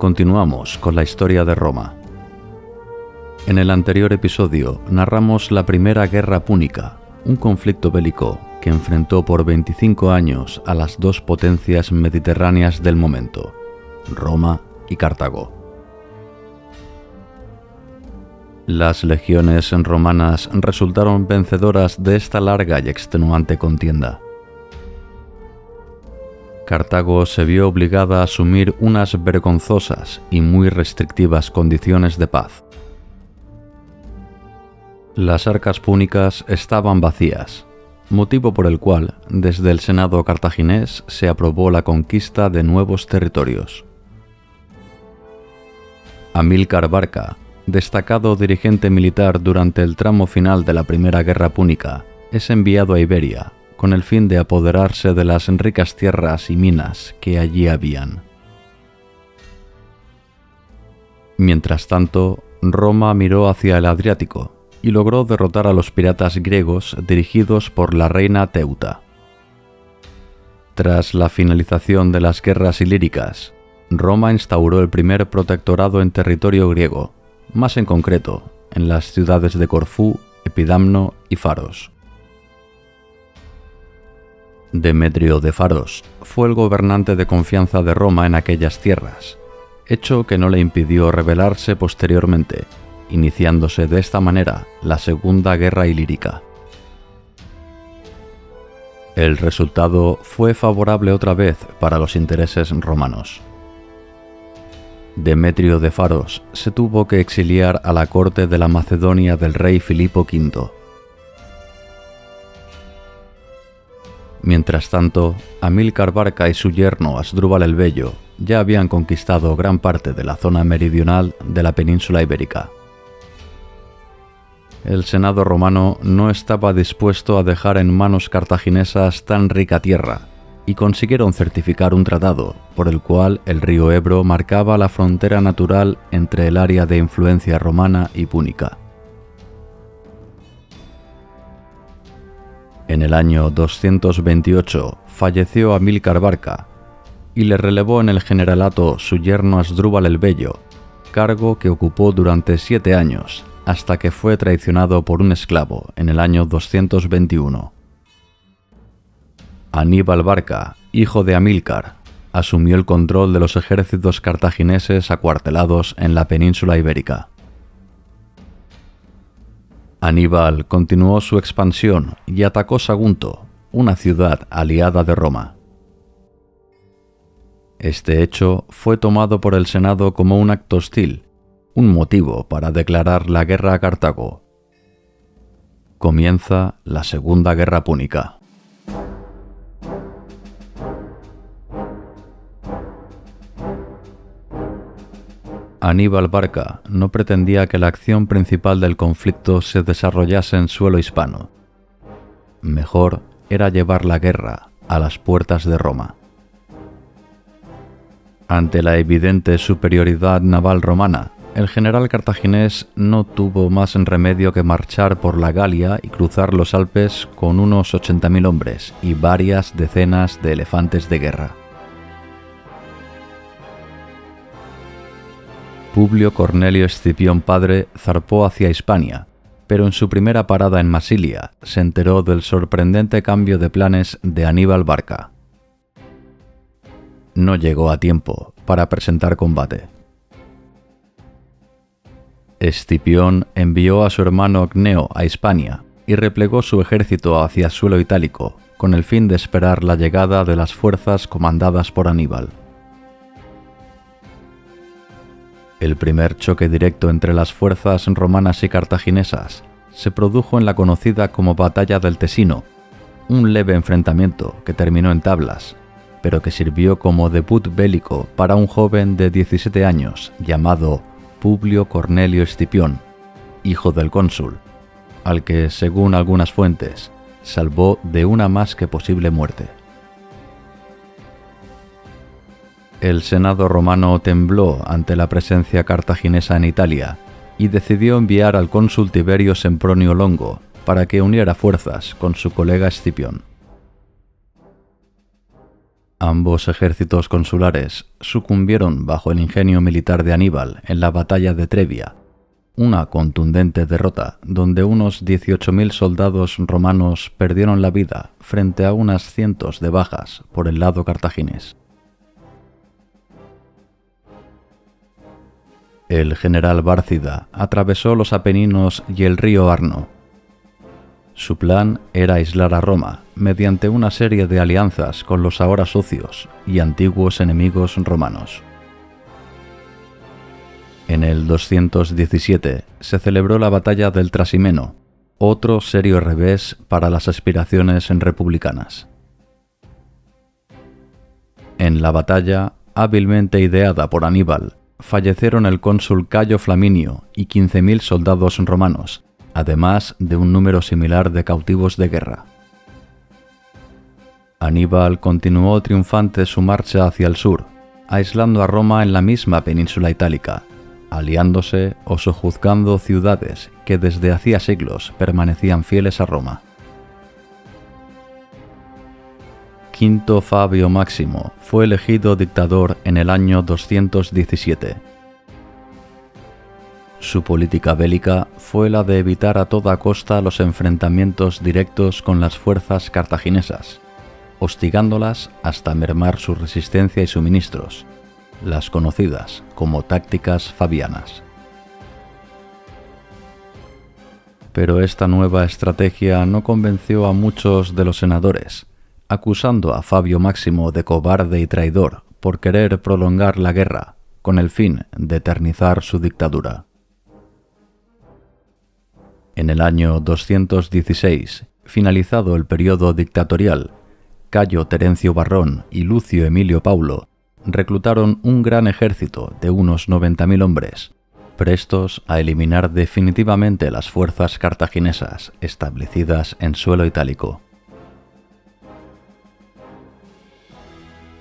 Continuamos con la historia de Roma. En el anterior episodio narramos la Primera Guerra Púnica, un conflicto bélico que enfrentó por 25 años a las dos potencias mediterráneas del momento, Roma y Cartago. Las legiones romanas resultaron vencedoras de esta larga y extenuante contienda. Cartago se vio obligada a asumir unas vergonzosas y muy restrictivas condiciones de paz. Las arcas púnicas estaban vacías, motivo por el cual desde el Senado cartaginés se aprobó la conquista de nuevos territorios. Amílcar Barca, destacado dirigente militar durante el tramo final de la Primera Guerra Púnica, es enviado a Iberia con el fin de apoderarse de las ricas tierras y minas que allí habían. Mientras tanto, Roma miró hacia el Adriático y logró derrotar a los piratas griegos dirigidos por la reina Teuta. Tras la finalización de las guerras ilíricas, Roma instauró el primer protectorado en territorio griego, más en concreto en las ciudades de Corfú, Epidamno y Faros. Demetrio de Faros fue el gobernante de confianza de Roma en aquellas tierras, hecho que no le impidió rebelarse posteriormente, iniciándose de esta manera la Segunda Guerra Ilírica. El resultado fue favorable otra vez para los intereses romanos. Demetrio de Faros se tuvo que exiliar a la corte de la Macedonia del rey Filipo V. Mientras tanto, Amílcar Barca y su yerno Asdrúbal el Bello ya habían conquistado gran parte de la zona meridional de la península ibérica. El Senado romano no estaba dispuesto a dejar en manos cartaginesas tan rica tierra, y consiguieron certificar un tratado por el cual el río Ebro marcaba la frontera natural entre el área de influencia romana y púnica. En el año 228 falleció Amílcar Barca y le relevó en el generalato su yerno Asdrúbal el Bello, cargo que ocupó durante 7 años hasta que fue traicionado por un esclavo en el año 221. Aníbal Barca, hijo de Amílcar, asumió el control de los ejércitos cartagineses acuartelados en la península ibérica. Aníbal continuó su expansión y atacó Sagunto, una ciudad aliada de Roma. Este hecho fue tomado por el Senado como un acto hostil, un motivo para declarar la guerra a Cartago. Comienza la Segunda Guerra Púnica. Aníbal Barca no pretendía que la acción principal del conflicto se desarrollase en suelo hispano. Mejor era llevar la guerra a las puertas de Roma. Ante la evidente superioridad naval romana, el general cartaginés no tuvo más remedio que marchar por la Galia y cruzar los Alpes con unos 80.000 hombres y varias decenas de elefantes de guerra. Publio Cornelio Escipión padre zarpó hacia Hispania, pero en su primera parada en Masilia se enteró del sorprendente cambio de planes de Aníbal Barca. No llegó a tiempo para presentar combate. Escipión envió a su hermano Cneo a Hispania y replegó su ejército hacia suelo itálico con el fin de esperar la llegada de las fuerzas comandadas por Aníbal. El primer choque directo entre las fuerzas romanas y cartaginesas se produjo en la conocida como Batalla del Tesino, un leve enfrentamiento que terminó en tablas, pero que sirvió como debut bélico para un joven de 17 años llamado Publio Cornelio Escipión, hijo del cónsul, al que, según algunas fuentes, salvó de una más que posible muerte. El Senado romano tembló ante la presencia cartaginesa en Italia y decidió enviar al cónsul Tiberio Sempronio Longo para que uniera fuerzas con su colega Escipión. Ambos ejércitos consulares sucumbieron bajo el ingenio militar de Aníbal en la batalla de Trebia, una contundente derrota donde unos 18.000 soldados romanos perdieron la vida frente a unas cientos de bajas por el lado cartaginés. El general Bárcida atravesó los Apeninos y el río Arno. Su plan era aislar a Roma mediante una serie de alianzas con los ahora socios y antiguos enemigos romanos. En el 217 se celebró la batalla del Trasimeno, otro serio revés para las aspiraciones republicanas. En la batalla, hábilmente ideada por Aníbal, fallecieron el cónsul Cayo Flaminio y 15.000 soldados romanos, además de un número similar de cautivos de guerra. Aníbal continuó triunfante su marcha hacia el sur, aislando a Roma en la misma península itálica, aliándose o sojuzgando ciudades que desde hacía siglos permanecían fieles a Roma. Quinto Fabio Máximo fue elegido dictador en el año 217. Su política bélica fue la de evitar a toda costa los enfrentamientos directos con las fuerzas cartaginesas, hostigándolas hasta mermar su resistencia y suministros, las conocidas como tácticas fabianas. Pero esta nueva estrategia no convenció a muchos de los senadores, acusando a Fabio Máximo de cobarde y traidor por querer prolongar la guerra con el fin de eternizar su dictadura. En el año 216, finalizado el periodo dictatorial, Cayo Terencio Varrón y Lucio Emilio Paulo reclutaron un gran ejército de unos 90.000 hombres, prestos a eliminar definitivamente las fuerzas cartaginesas establecidas en suelo itálico.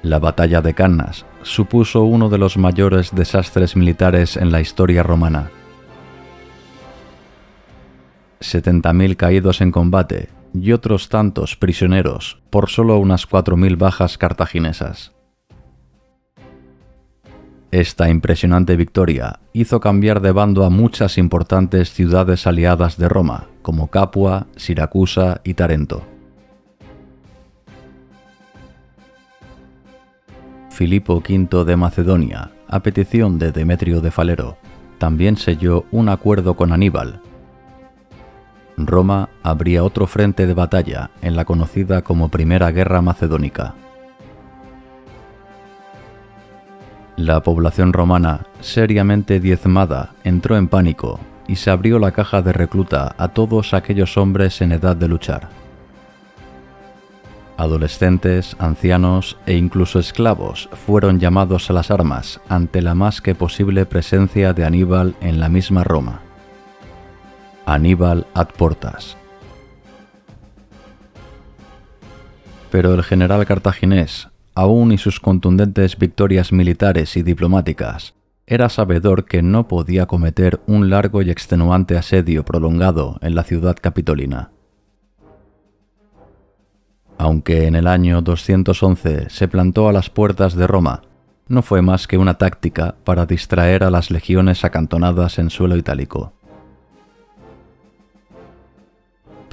La batalla de Cannas supuso uno de los mayores desastres militares en la historia romana. 70.000 caídos en combate y otros tantos prisioneros por solo unas 4.000 bajas cartaginesas. Esta impresionante victoria hizo cambiar de bando a muchas importantes ciudades aliadas de Roma, como Capua, Siracusa y Tarento. Filipo V de Macedonia, a petición de Demetrio de Falero, también selló un acuerdo con Aníbal. Roma abría otro frente de batalla en la conocida como Primera Guerra Macedónica. La población romana, seriamente diezmada, entró en pánico y se abrió la caja de recluta a todos aquellos hombres en edad de luchar. Adolescentes, ancianos e incluso esclavos fueron llamados a las armas ante la más que posible presencia de Aníbal en la misma Roma. Aníbal ad portas. Pero el general cartaginés, aún y sus contundentes victorias militares y diplomáticas, era sabedor que no podía cometer un largo y extenuante asedio prolongado en la ciudad capitolina. Aunque en el año 211 se plantó a las puertas de Roma, no fue más que una táctica para distraer a las legiones acantonadas en suelo itálico.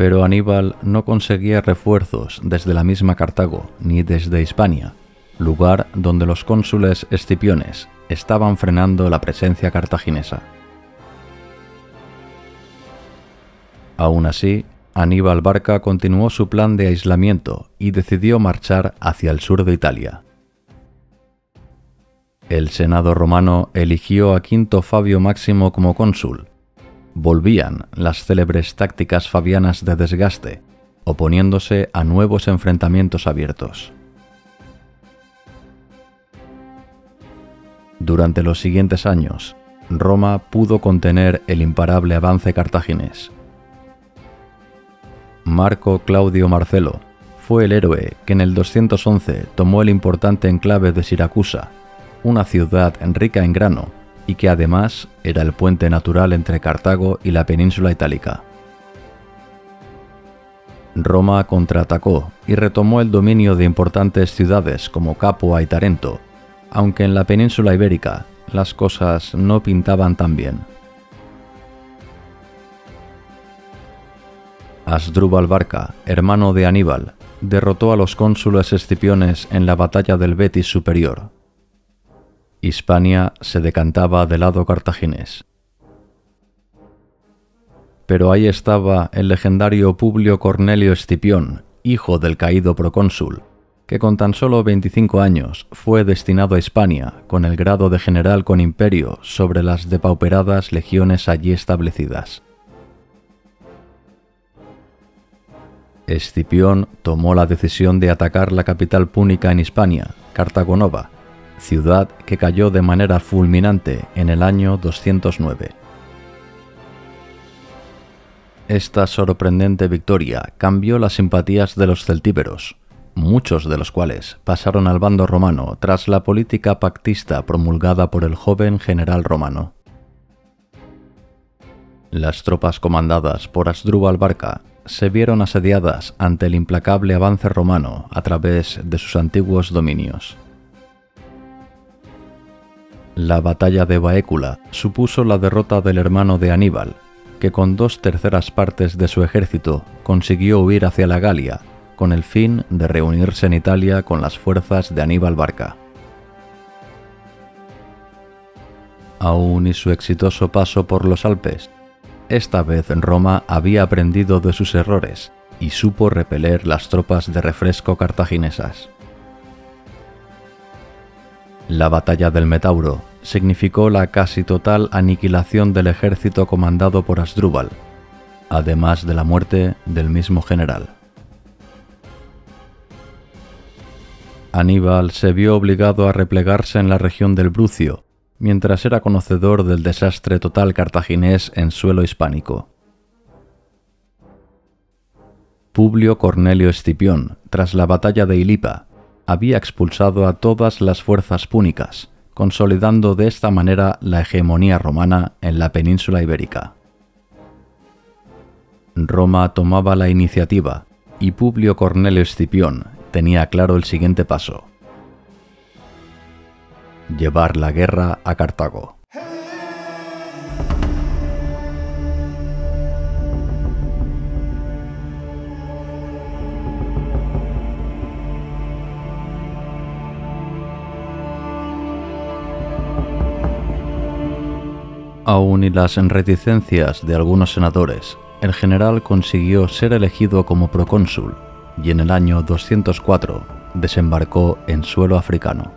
Pero Aníbal no conseguía refuerzos desde la misma Cartago ni desde Hispania, lugar donde los cónsules escipiones estaban frenando la presencia cartaginesa. Aún así, Aníbal Barca continuó su plan de aislamiento y decidió marchar hacia el sur de Italia. El Senado romano eligió a Quinto Fabio Máximo como cónsul. Volvían las célebres tácticas fabianas de desgaste, oponiéndose a nuevos enfrentamientos abiertos. Durante los siguientes años, Roma pudo contener el imparable avance cartaginés. Marco Claudio Marcelo fue el héroe que en el 211 tomó el importante enclave de Siracusa, una ciudad rica en grano y que además era el puente natural entre Cartago y la península itálica. Roma contraatacó y retomó el dominio de importantes ciudades como Capua y Tarento, aunque en la península ibérica las cosas no pintaban tan bien. Asdrúbal Barca, hermano de Aníbal, derrotó a los cónsules escipiones en la batalla del Betis Superior. Hispania se decantaba del lado cartaginés. Pero ahí estaba el legendario Publio Cornelio Escipión, hijo del caído procónsul, que con tan solo 25 años fue destinado a Hispania con el grado de general con imperio sobre las depauperadas legiones allí establecidas. Escipión tomó la decisión de atacar la capital púnica en Hispania, Cartago Nova, ciudad que cayó de manera fulminante en el año 209. Esta sorprendente victoria cambió las simpatías de los celtíberos, muchos de los cuales pasaron al bando romano tras la política pactista promulgada por el joven general romano. Las tropas comandadas por Asdrúbal Barca se vieron asediadas ante el implacable avance romano a través de sus antiguos dominios. La batalla de Baécula supuso la derrota del hermano de Aníbal, que con 2/3 partes de su ejército consiguió huir hacia la Galia, con el fin de reunirse en Italia con las fuerzas de Aníbal Barca. Aún y su exitoso paso por los Alpes, esta vez Roma había aprendido de sus errores y supo repeler las tropas de refresco cartaginesas. La batalla del Metauro significó la casi total aniquilación del ejército comandado por Asdrúbal, además de la muerte del mismo general. Aníbal se vio obligado a replegarse en la región del Brucio, mientras era conocedor del desastre total cartaginés en suelo hispánico. Publio Cornelio Escipión, tras la batalla de Ilipa, había expulsado a todas las fuerzas púnicas, consolidando de esta manera la hegemonía romana en la península ibérica. Roma tomaba la iniciativa y Publio Cornelio Escipión tenía claro el siguiente paso: llevar la guerra a Cartago. Aún y las reticencias de algunos senadores, el general consiguió ser elegido como procónsul y en el año 204 desembarcó en suelo africano.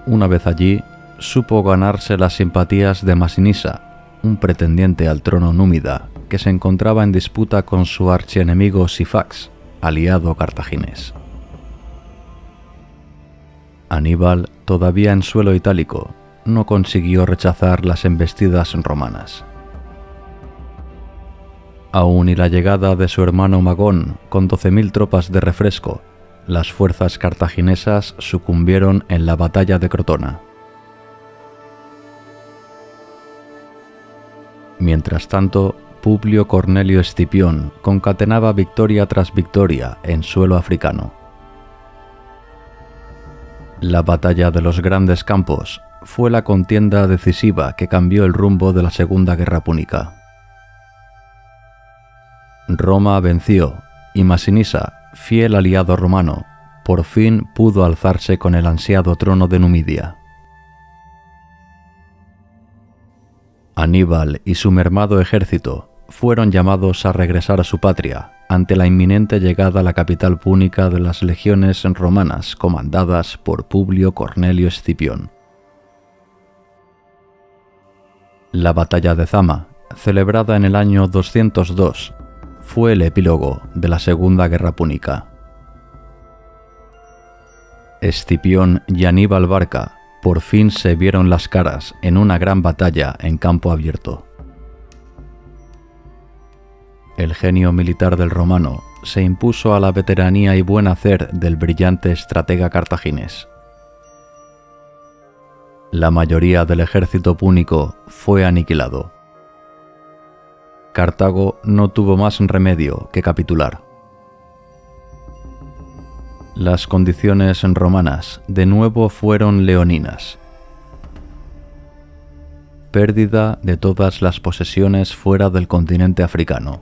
Una vez allí, supo ganarse las simpatías de Masinisa, un pretendiente al trono númida que se encontraba en disputa con su archienemigo Sifax, aliado cartaginés. Aníbal, todavía en suelo itálico, no consiguió rechazar las embestidas romanas. Aún y la llegada de su hermano Magón con 12.000 tropas de refresco, las fuerzas cartaginesas sucumbieron en la batalla de Crotona. Mientras tanto, Publio Cornelio Escipión concatenaba victoria tras victoria en suelo africano. La batalla de los Grandes Campos fue la contienda decisiva que cambió el rumbo de la Segunda Guerra Púnica. Roma venció y Masinisa, fiel aliado romano, por fin pudo alzarse con el ansiado trono de Numidia. Aníbal y su mermado ejército fueron llamados a regresar a su patria ante la inminente llegada a la capital púnica de las legiones romanas comandadas por Publio Cornelio Escipión. La batalla de Zama, celebrada en el año 202, fue el epílogo de la Segunda Guerra Púnica. Escipión y Aníbal Barca por fin se vieron las caras en una gran batalla en campo abierto. El genio militar del romano se impuso a la veteranía y buen hacer del brillante estratega cartaginés. La mayoría del ejército púnico fue aniquilado. Cartago no tuvo más remedio que capitular. Las condiciones romanas de nuevo fueron leoninas. Pérdida de todas las posesiones fuera del continente africano.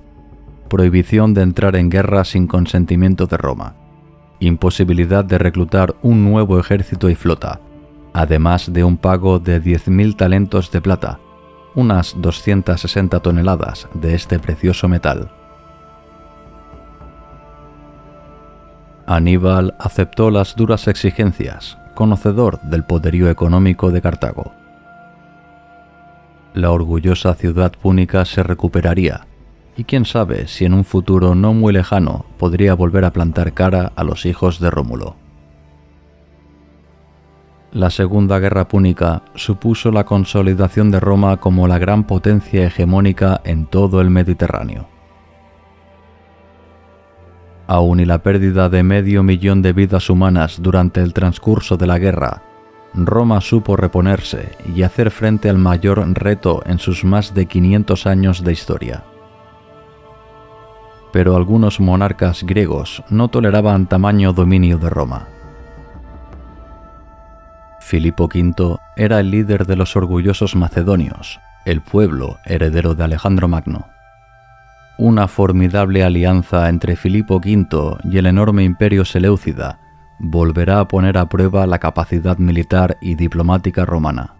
Prohibición de entrar en guerra sin consentimiento de Roma. Imposibilidad de reclutar un nuevo ejército y flota, además de un pago de 10.000 talentos de plata, unas 260 toneladas de este precioso metal. Aníbal aceptó las duras exigencias, conocedor del poderío económico de Cartago. La orgullosa ciudad púnica se recuperaría, y quién sabe si en un futuro no muy lejano podría volver a plantar cara a los hijos de Rómulo. La Segunda Guerra Púnica supuso la consolidación de Roma como la gran potencia hegemónica en todo el Mediterráneo. Aun y la pérdida de 500.000 de vidas humanas durante el transcurso de la guerra, Roma supo reponerse y hacer frente al mayor reto en sus más de 500 años de historia. Pero algunos monarcas griegos no toleraban tamaño dominio de Roma. Filipo V era el líder de los orgullosos macedonios, el pueblo heredero de Alejandro Magno. Una formidable alianza entre Filipo V y el enorme imperio seleucida volverá a poner a prueba la capacidad militar y diplomática romana.